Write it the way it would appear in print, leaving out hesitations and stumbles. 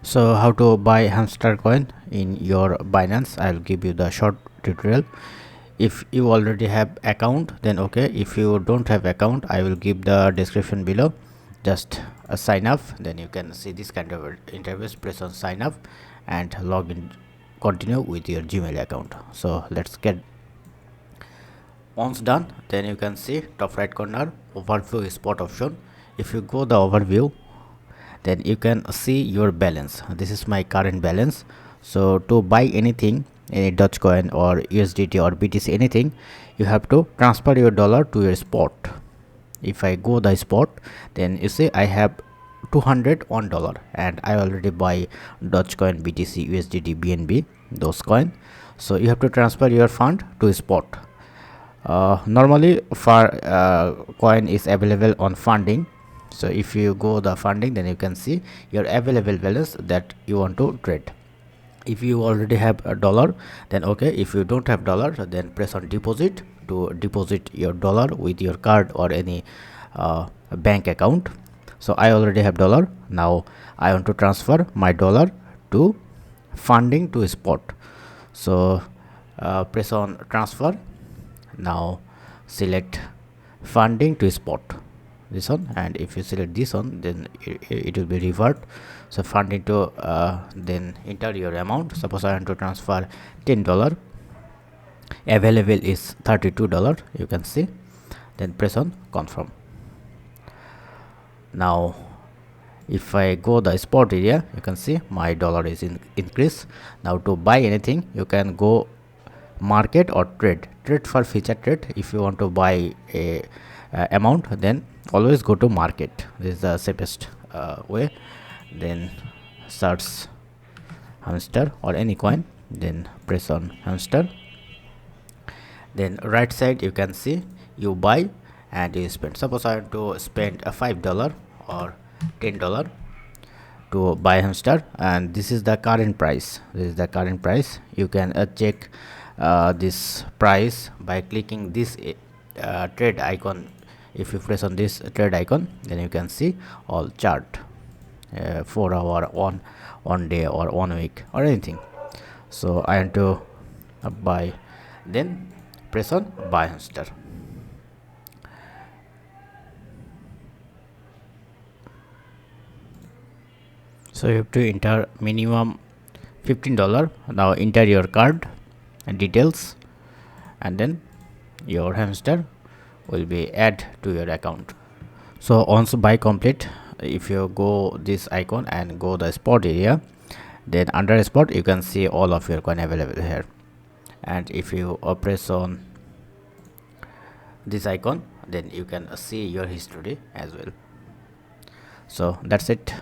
So how to buy hamster coin in your Binance, I'll give you the short tutorial. If you already have account, then okay. If you don't have account, I will give the description below. Just sign up, then you can see this kind of interface. Press on sign up and log in, continue with your Gmail account. So let's get. Once done, then you can see top right corner overview spot option. If you go the overview, then you can see your balance. This is my current balance. So to buy anything, any Dogecoin or USDT or BTC, anything, you have to transfer your dollar to your spot. If I go the spot, then you see I have $201 and I already buy Dogecoin, BTC, USDT, BNB, those coin. So you have to transfer your fund to spot. Normally for coin is available on funding. So if you go the funding, then you can see your available balance that you want to trade. If you already have a dollar, then okay. If you don't have dollar, then press on deposit to deposit your dollar with your card or any bank account. So I already have dollar. Now I want to transfer my dollar to funding to spot. So press on transfer. Now select funding to spot, this one, and if you select this one, then it will be revert. So funding to then enter your amount. Suppose I want to transfer $10, available is $32, you can see. Then press on confirm. Now if I go the spot area, you can see my dollar is increase. Now to buy anything, you can go market or trade for feature trade. If you want to buy a amount, then always go to market. This is the safest way. Then search hamster or any coin, then press on hamster. Then right side you can see you buy and you spend. Suppose I want to spend a $5 or $10 to buy hamster, and this is the current price. You can check this price by clicking this trade icon. If you press on this trade icon, then you can see all chart, 4 hour, 1 day or 1 week or anything. So I want to buy, then press on buy hamster. So you have to enter minimum $15. Now enter your card and details, and then your hamster will be add to your account. So once buy complete, if you go this icon and go the spot area, then under spot you can see all of your coin available here. And if you press on this icon, then you can see your history as well. So that's it.